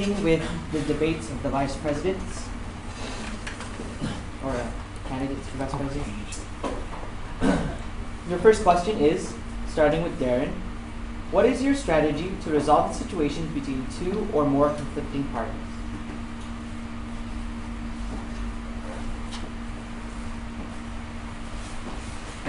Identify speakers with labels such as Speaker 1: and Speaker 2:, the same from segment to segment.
Speaker 1: beginning with the debates of the vice presidents, or candidates for vice president. Your first question is, starting with Darren, what is your strategy to resolve the situations between two or more conflicting parties?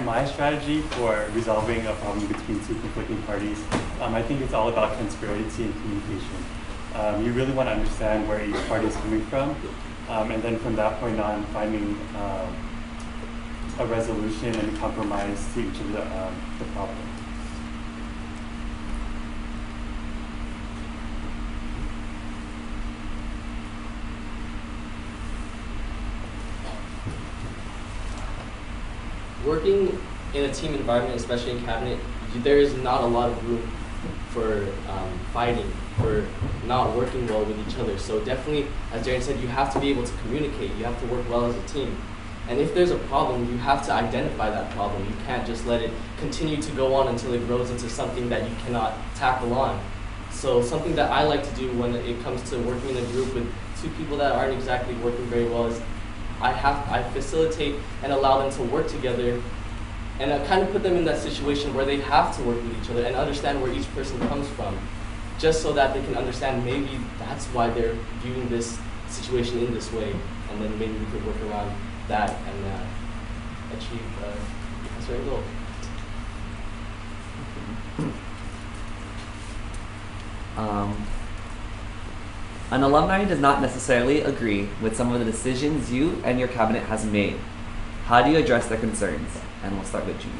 Speaker 2: My strategy for resolving a problem between two conflicting parties, I think it's all about transparency and communication. You really want to understand where each party is coming from, and then from that point on, finding a resolution and a compromise to each of the problem.
Speaker 3: Working in a team environment, especially in cabinet, there is not a lot of room for fighting, for not working well with each other. So definitely, as Darren said, you have to be able to communicate. You have to work well as a team. And if there's a problem, you have to identify that problem. You can't just let it continue to go on until it grows into something that you cannot tackle on. So something that I like to do when it comes to working in a group with two people that aren't exactly working very well is I facilitate and allow them to work together, and I kind of put them in that situation where they have to work with each other and understand where each person comes from, just so that they can understand maybe that's why they're viewing this situation in this way, and then maybe we could work around that and achieve a certain goal.
Speaker 4: An alumni does not necessarily agree with some of the decisions you and your cabinet has made. How do you address their concerns? And we'll start with Junie.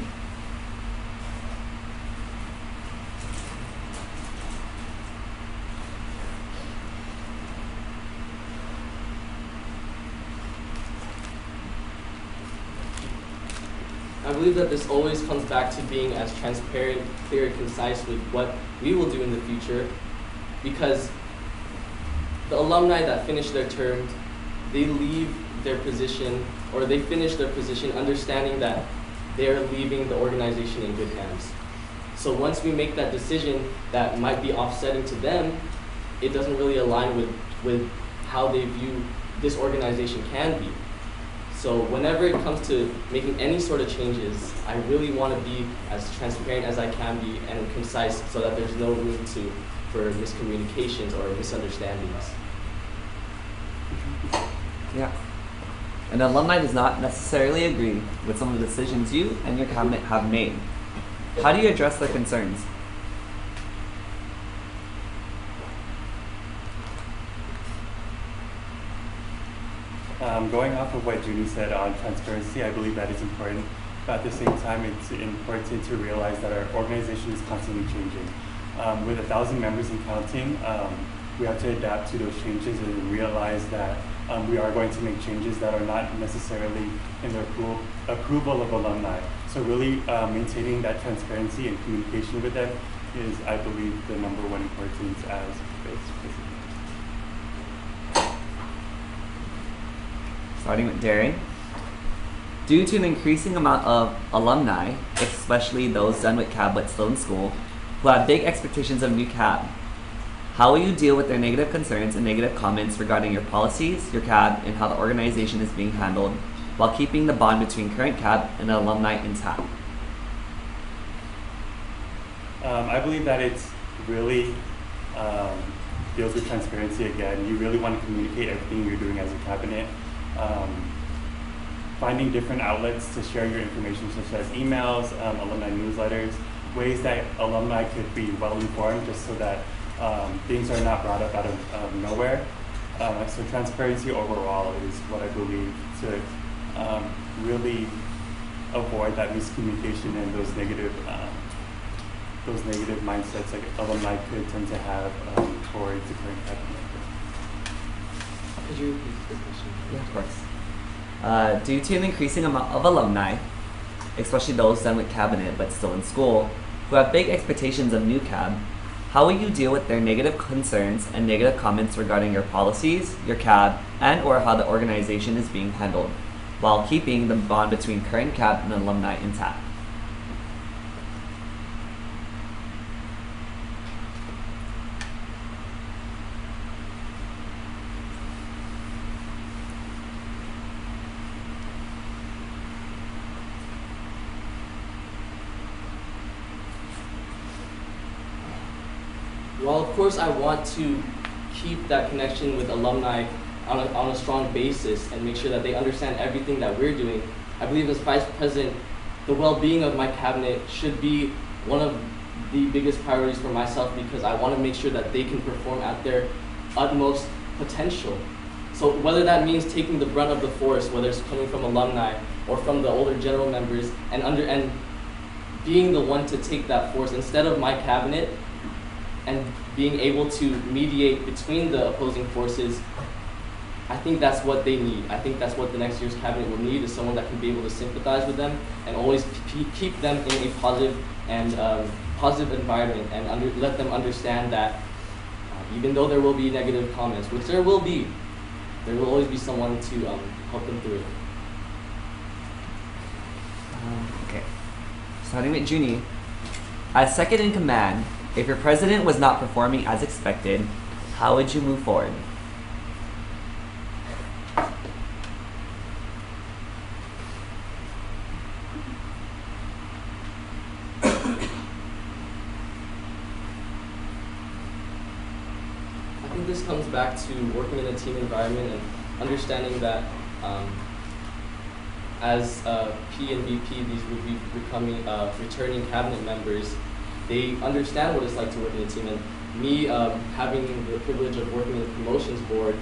Speaker 3: I believe that this always comes back to being as transparent, clear, and concise with what we will do in the future, because the alumni that finish their term, they leave their position, or they finish their position understanding that they are leaving the organization in good hands. So once we make that decision that might be offsetting to them, it doesn't really align with how they view this organization can be. So whenever it comes to making any sort of changes, I really want to be as transparent as I can be and concise so that there's no room for miscommunications or misunderstandings.
Speaker 4: Yeah. An alumni does not necessarily agree with some of the decisions you and your cabinet have made. How do you address their concerns?
Speaker 2: Going off of what Junie said on transparency, I believe that is important. But at the same time, it's important to realize that our organization is constantly changing. With 1,000 members and counting, we have to adapt to those changes and realize that we are going to make changes that are not necessarily in the approval of alumni. So really maintaining that transparency and communication with them is, I believe, the number one importance as vice president.
Speaker 4: Starting with Darren. Due to an increasing amount of alumni, especially those done with CAB but still in school, who have big expectations of new CAB, how will you deal with their negative concerns and negative comments regarding your policies, your CAB, and how the organization is being handled, while keeping the bond between current CAB and alumni intact?
Speaker 2: I believe that it's really deals with transparency again. You really want to communicate everything you're doing as a cabinet. Finding different outlets to share your information, such as emails, alumni newsletters, ways that alumni could be well informed, just so that things are not brought up out of nowhere. So transparency overall is what I believe to really avoid that miscommunication and those negative mindsets like alumni could tend to have towards the current cabinet.
Speaker 3: Could you repeat the question?
Speaker 4: Yeah, of course. Due to an increasing amount of alumni, especially those done with cabinet but still in school, who have big expectations of new CAB, how will you deal with their negative concerns and negative comments regarding your policies, your CAB, and or how the organization is being handled, while keeping the bond between current CAB and alumni intact?
Speaker 3: while of course I want to keep that connection with alumni on a strong basis and make sure that they understand everything that we're doing, I believe as Vice President, the well-being of my cabinet should be one of the biggest priorities for myself, because I want to make sure that they can perform at their utmost potential. So whether that means taking the brunt of the force, whether it's coming from alumni or from the older general members, and being the one to take that force instead of my cabinet, and being able to mediate between the opposing forces, I think that's what they need. I think that's what the next year's cabinet will need, is someone that can be able to sympathize with them and always keep them in a positive and positive environment, and let them understand that even though there will be negative comments, which there will be, there will always be someone to help them through it.
Speaker 4: Okay. Starting with Junie. As second in command, if your president was not performing as expected, how would you move forward?
Speaker 3: I think this comes back to working in a team environment and understanding that as P and VP, these would be becoming returning cabinet members, they understand what it's like to work in a team. And me having the privilege of working in the promotions board,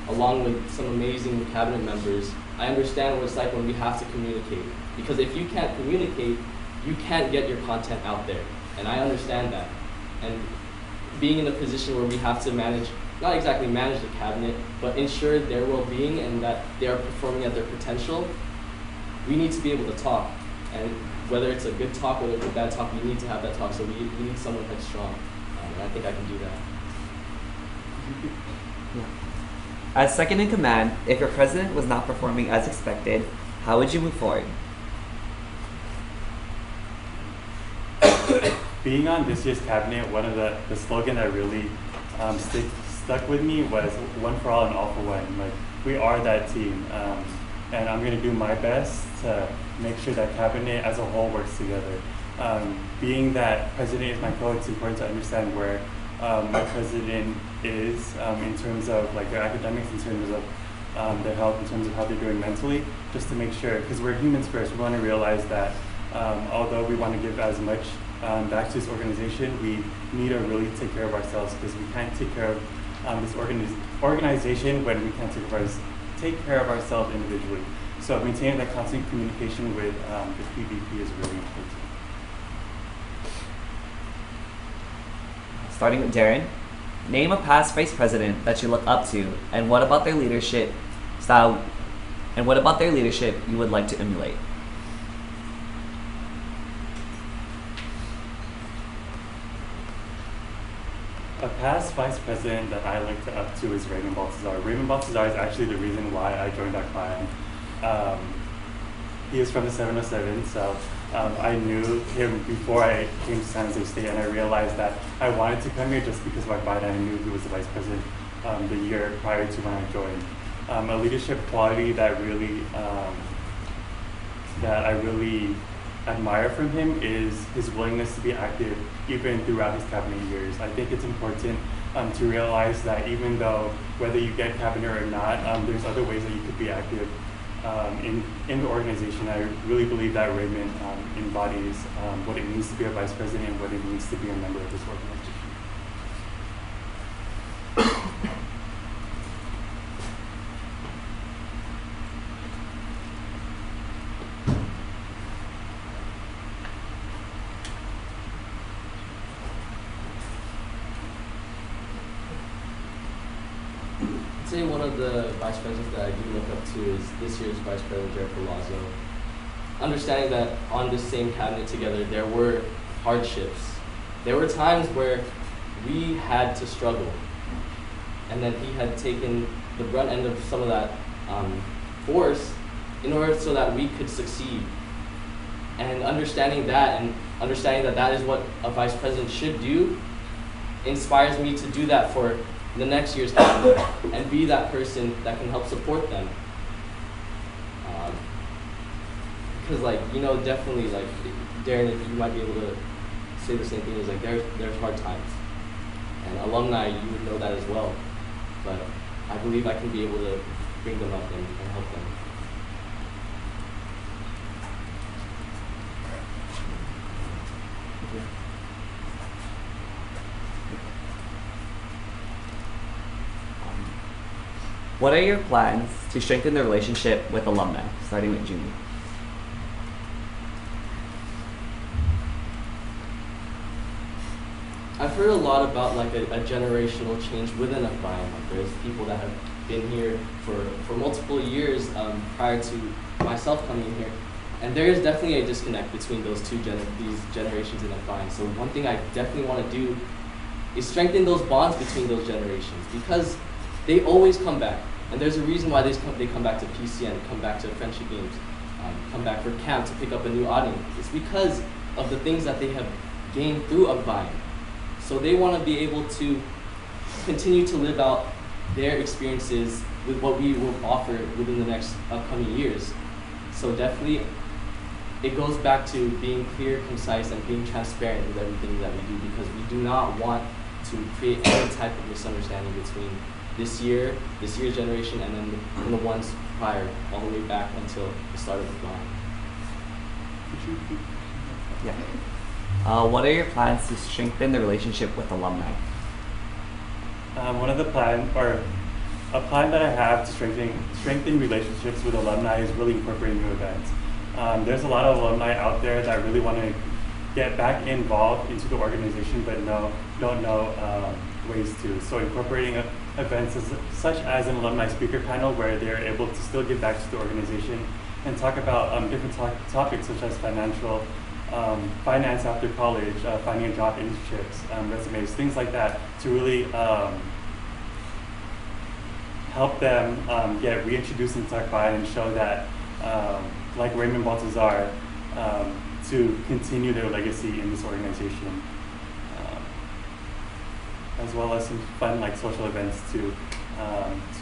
Speaker 3: along with some amazing cabinet members, I understand what it's like when we have to communicate. Because if you can't communicate, you can't get your content out there. And I understand that. And being in a position where we have to manage, not exactly manage the cabinet, but ensure their well-being and that they are performing at their potential, we need to be able to talk. And whether it's a good talk, whether it's a bad talk, we need to have that talk. So we need someone headstrong. And I think I can do that.
Speaker 4: As second in command, if your president was not performing as expected, how would you move forward?
Speaker 2: Being on this year's cabinet, one of the slogan that really stuck with me was "One for all and all for one." Like, we are that team, and I'm going to do my best to make sure that cabinet as a whole works together. Being that president is my coach, it's important to understand where my president is in terms of like their academics, in terms of their health, in terms of how they're doing mentally, just to make sure, because we're humans first. We want to realize that although we want to give as much back to this organization, we need to really take care of ourselves, because we can't take care of this organization when we can't take care of ourselves individually. So maintaining that constant communication with the PVP is really important.
Speaker 4: Starting with Darren. Name a past vice president that you look up to, and what about their leadership style, and what about their leadership you would like to emulate?
Speaker 2: A past vice president that I looked up to is Raymond Baltazar. Raymond Baltazar is actually the reason why I joined Akbayan. He is from the 707, so I knew him before I came to San Jose State, and I realized that I wanted to come here just because of Akbayan, and I knew he was the vice president the year prior to when I joined. A leadership quality that I really admire from him is his willingness to be active even throughout his cabinet years. I think it's important to realize that even though whether you get cabinet or not, there's other ways that you could be active in the organization. I really believe that Raymond embodies what it means to be a vice president and what it means to be a member of this organization.
Speaker 3: I'd say one of the vice presidents that I do look up to is this year's Vice President, Jared Palazzo. Understanding that on this same cabinet together, there were hardships. There were times where we had to struggle, and then he had taken the brunt end of some of that force in order so that we could succeed. And understanding that that is what a vice president should do inspires me to do that for the next year's cabinet and be that person that can help support them. Because definitely Darren, if you might be able to say the same thing, is there's hard times. And alumni, you would know that as well. But I believe I can be able to bring them up and help them.
Speaker 4: What are your plans to strengthen the relationship with alumni, starting with Junior?
Speaker 3: I've heard a lot about like a generational change within Akbayan. Like there's people that have been here for multiple years prior to myself coming here, and there is definitely a disconnect between these generations in Akbayan. So one thing I definitely want to do is strengthen those bonds between those generations, because they always come back, and there's a reason why they come back to PCN, come back to friendship games, come back for camp to pick up a new audience. It's because of the things that they have gained through Akbayan. So they want to be able to continue to live out their experiences with what we will offer within the next upcoming years. So definitely, it goes back to being clear, concise, and being transparent with everything that we do, because we do not want to create any type of misunderstanding between this year's generation, and then the ones prior, all the way back until the start of the plan.
Speaker 4: Yeah. What are your plans to strengthen the relationship with alumni?
Speaker 2: One of the a plan that I have to strengthen relationships with alumni is really incorporating new events. There's a lot of alumni out there that really want to get back involved into the organization, but don't know ways to. So incorporating events such as an alumni speaker panel where they're able to still give back to the organization and talk about different topics such as finance after college, finding a job, internships, resumes, things like that, to really help them get reintroduced into Akbayan and show that, like Raymond Baltazar, to continue their legacy in this organization, as well as some fun social events to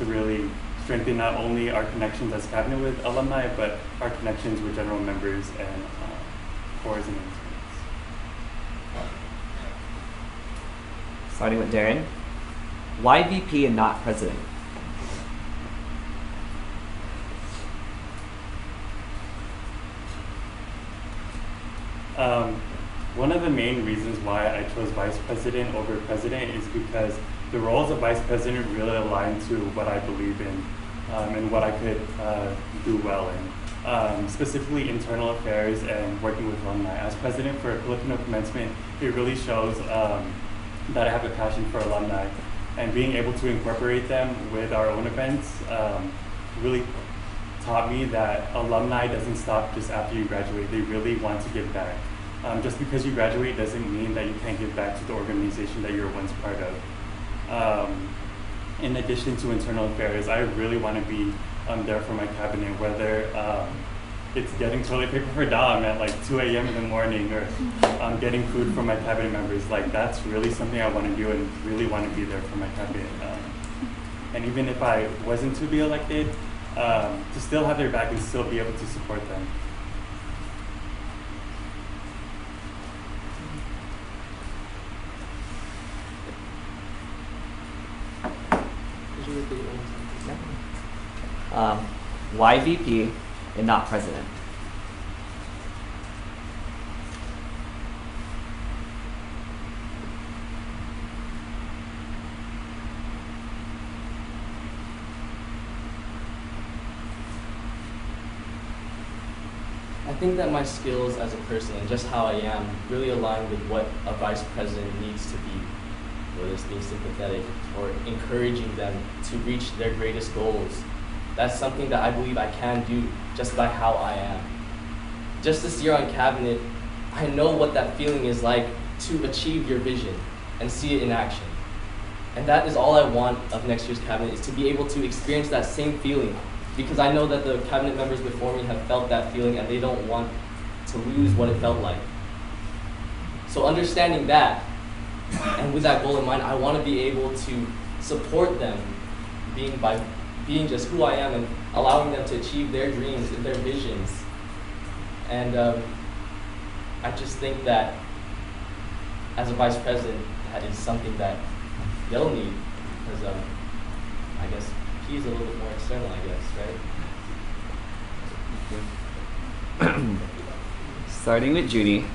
Speaker 2: really strengthen not only our connections as cabinet with alumni, but our connections with general members and cores and interns.
Speaker 4: Starting with Darren. Why VP and not president?
Speaker 2: One of the main reasons why I chose vice president over president is because the roles of vice president really align to what I believe in and what I could do well in. Specifically internal affairs and working with alumni. As president for Filipino commencement, it really shows that I have a passion for alumni, and being able to incorporate them with our own events really taught me that alumni doesn't stop just after you graduate. They really want to give back. Just because you graduate doesn't mean that you can't give back to the organization that you were once part of. In addition to internal affairs, I really want to be there for my cabinet, whether it's getting toilet paper for Dom at 2 a.m. in the morning, or getting food for my cabinet members. That's really something I want to do, and really want to be there for my cabinet. And even if I wasn't to be elected, to still have their back and still be able to support them.
Speaker 4: Why VP and not president?
Speaker 3: I think that my skills as a person and just how I am really align with what a vice president needs to be, whether it's being sympathetic or encouraging them to reach their greatest goals. That's something that I believe I can do just by how I am. Just this year on cabinet, I know what that feeling is like to achieve your vision and see it in action. And that is all I want of next year's cabinet, is to be able to experience that same feeling, because I know that the cabinet members before me have felt that feeling and they don't want to lose what it felt like. So understanding that, and with that goal in mind, I want to be able to support them being just who I am and allowing them to achieve their dreams and their visions. And I just think that as a vice president, that is something that they'll need, because I guess P is a little bit more external, I guess, right?
Speaker 4: Starting with Judy.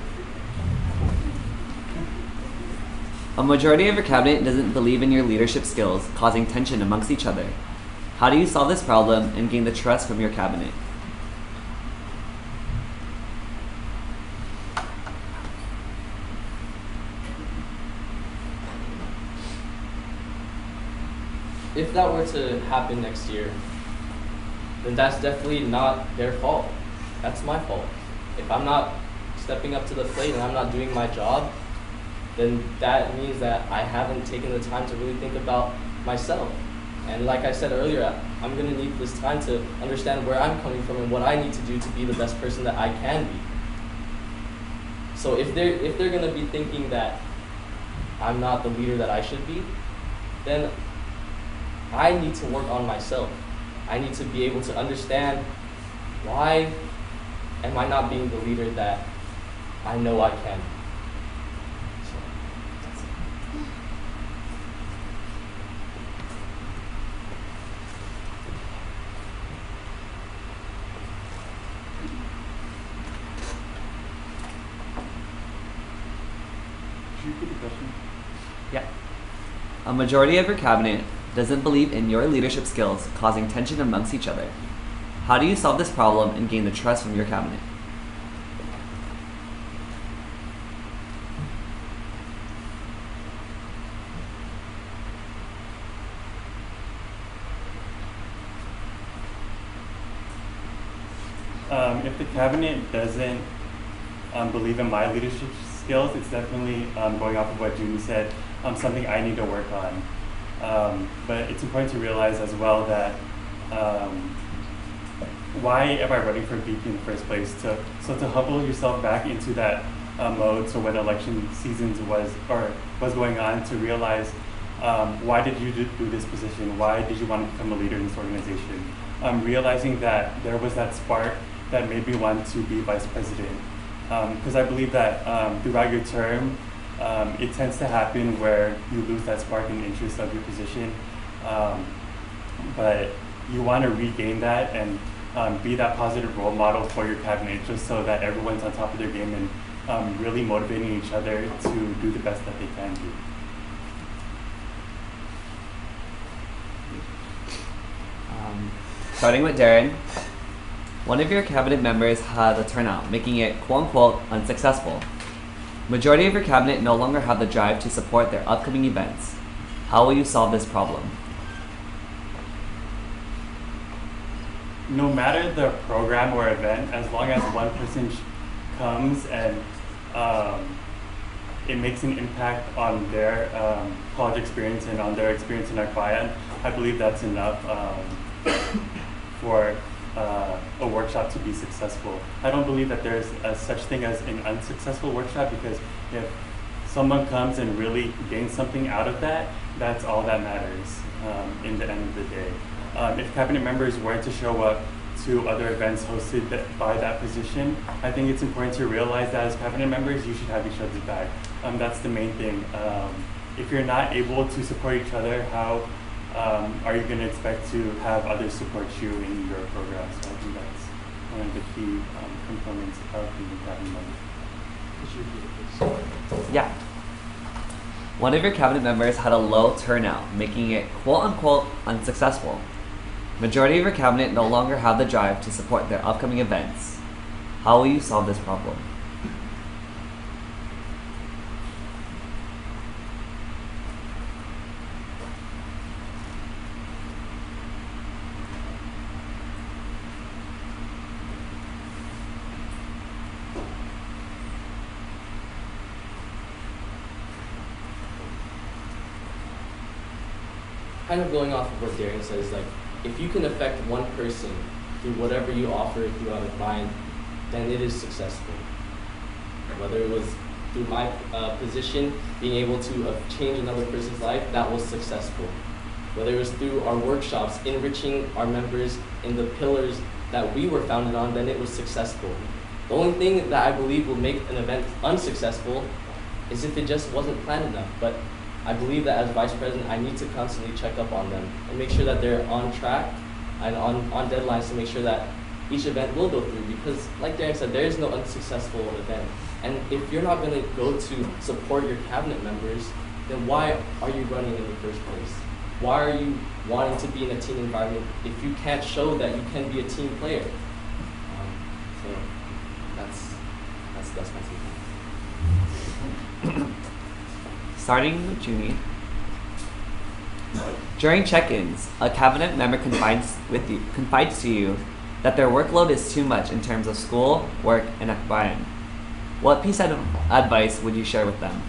Speaker 4: A majority of your cabinet doesn't believe in your leadership skills, causing tension amongst each other. How do you solve this problem and gain the trust from your cabinet?
Speaker 3: If that were to happen next year, then that's definitely not their fault. That's my fault. If I'm not stepping up to the plate and I'm not doing my job, then that means that I haven't taken the time to really think about myself. And like I said earlier, I'm gonna need this time to understand where I'm coming from and what I need to do to be the best person that I can be. So if they're gonna be thinking that I'm not the leader that I should be, then I need to work on myself. I need to be able to understand why am I not being the leader that I know I can be. So, that's it.
Speaker 2: Could you repeat the question?
Speaker 4: Yeah. A majority of your cabinet doesn't believe in your leadership skills, causing tension amongst each other. How do you solve this problem and gain the trust from your cabinet?
Speaker 2: If the cabinet doesn't believe in my leadership skills, it's definitely going off of what Junie said, something I need to work on. But it's important to realize as well that why am I running for VP in the first place? So to humble yourself back into that mode. So when election seasons was going on, to realize why did you do this position? Why did you want to become a leader in this organization? Realizing that there was that spark that made me want to be vice president. Because I believe that throughout your term, it tends to happen where you lose that spark and interest of your position. But you want to regain that and be that positive role model for your cabinet, just so that everyone's on top of their game and really motivating each other to do the best that they can do.
Speaker 4: Starting with Darren. One of your cabinet members had a turnout, making it quote-unquote unsuccessful. Majority of your cabinet no longer have the drive to support their upcoming events. How will you solve this problem?
Speaker 2: No matter the program or event, as long as one person comes and it makes an impact on their college experience and on their experience in Akbayan, I believe that's enough for a workshop to be successful. I don't believe that there's a such thing as an unsuccessful workshop, because if someone comes and really gains something out of that, that's all that matters in the end of the day. If cabinet members were to show up to other events hosted by that position, I think it's important to realize that as cabinet members, you should have each other's back. That's the main thing. If you're not able to support each other, how are you going to expect to have others support you in your program? So I think that's one of the key components of being a cabinet member.
Speaker 4: Yeah. One of your cabinet members had a low turnout, making it quote-unquote unsuccessful. Majority of your cabinet no longer have the drive to support their upcoming events. How will you solve this problem?
Speaker 3: Kind of going off of what Darren says, like, if you can affect one person through whatever you offer throughout a mind, then it is successful. Whether it was through my position, being able to change another person's life, that was successful. Whether it was through our workshops, enriching our members in the pillars that we were founded on, then it was successful. The only thing that I believe will make an event unsuccessful is if it just wasn't planned enough. But I believe that as vice president, I need to constantly check up on them and make sure that they're on track and on deadlines to make sure that each event will go through, because like Darren said, there is no unsuccessful event. And if you're not going to go to support your cabinet members, then why are you running in the first place? Why are you wanting to be in a team environment if you can't show that you can be a team player? So that's my take.
Speaker 4: Starting with Junie. During check-ins, a cabinet member confides to you that their workload is too much in terms of school, work, and Akbayan. What piece of advice would you share with them?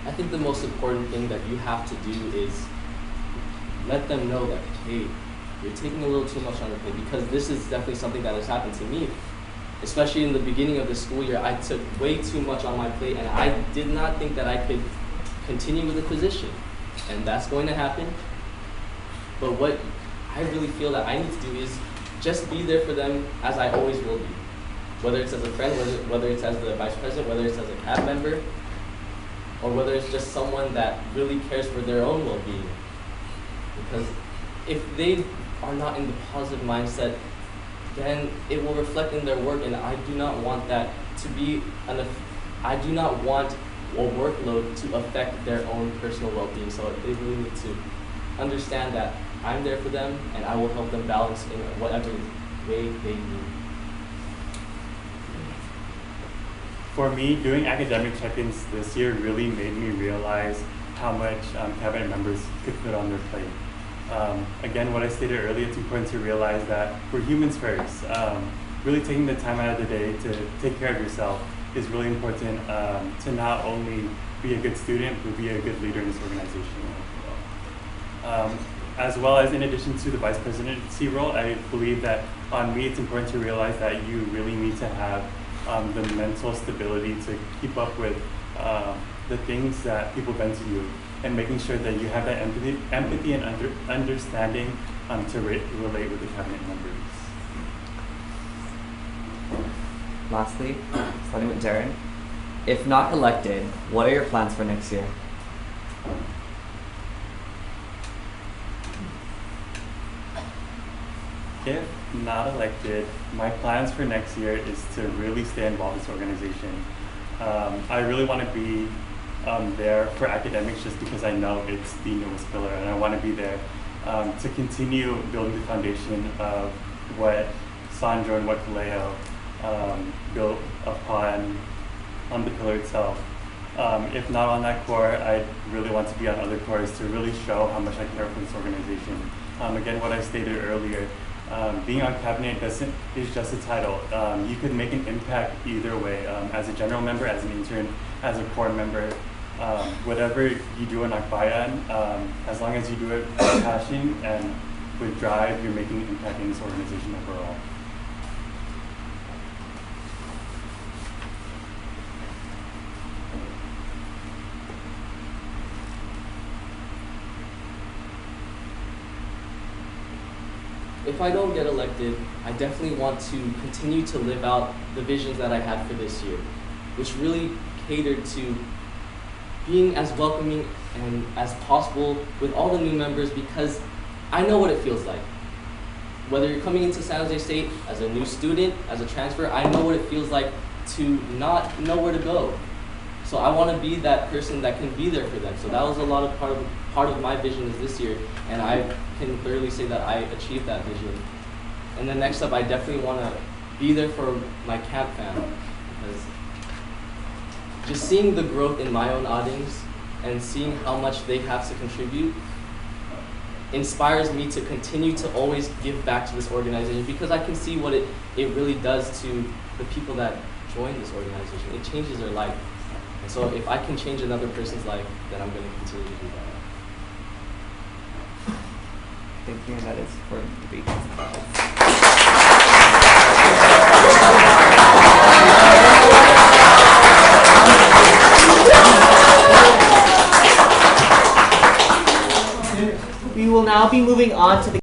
Speaker 3: I think the most important thing that you have to do is let them know that, hey, you're taking a little too much on your plate, because this is definitely something that has happened to me. Especially in the beginning of the school year, I took way too much on my plate, and I did not think that I could continue with the position. And that's going to happen. But what I really feel that I need to do is just be there for them as I always will be. Whether it's as a friend, whether it's as the vice president, whether it's as a CAB member, or whether it's just someone that really cares for their own well-being. Because if they are not in the positive mindset, then it will reflect in their work, and I do not want that to be I do not want a workload to affect their own personal well-being. So they really need to understand that I'm there for them, and I will help them balance in whatever way they need.
Speaker 2: For me, doing academic check-ins this year really made me realize how much cabinet members could put on their plate. Again, what I stated earlier, it's important to realize that we're humans first. Really taking the time out of the day to take care of yourself is really important to not only be a good student, but be a good leader in this organization. As well as, in addition to the vice presidency role, I believe that on me, it's important to realize that you really need to have the mental stability to keep up with the things that people bring to you, and making sure that you have that empathy and understanding to relate with the cabinet members.
Speaker 4: Lastly, starting with Darren. If not elected, what are your plans for next year?
Speaker 2: If not elected, my plans for next year is to really stay involved in this organization. I really want to be there for academics just because I know it's the newest pillar, and I want to be there to continue building the foundation of what Sandro and what Kaleo built upon on the pillar itself. If not on that core, I really want to be on other cores to really show how much I care for this organization. Again, what I stated earlier, being on cabinet is just a title. You could make an impact either way, as a general member, as an intern, as a core member. Whatever you do in Akbayan, as long as you do it with passion and with drive, you're making an impact in this organization overall.
Speaker 3: If I don't get elected, I definitely want to continue to live out the visions that I had for this year, which really catered to being as welcoming and as possible with all the new members, because I know what it feels like. Whether you're coming into San Jose State as a new student, as a transfer, I know what it feels like to not know where to go. So I want to be that person that can be there for them. So that was a lot of part of my vision this year, and I can clearly say that I achieved that vision. And then next up, I definitely want to be there for my camp fam, because just seeing the growth in my own audience and seeing how much they have to contribute inspires me to continue to always give back to this organization, because I can see what it really does to the people that join this organization. It changes their life. And so if I can change another person's life, then I'm going to continue to do that.
Speaker 4: Thank you, and that is for debate.
Speaker 1: we will now be moving on to the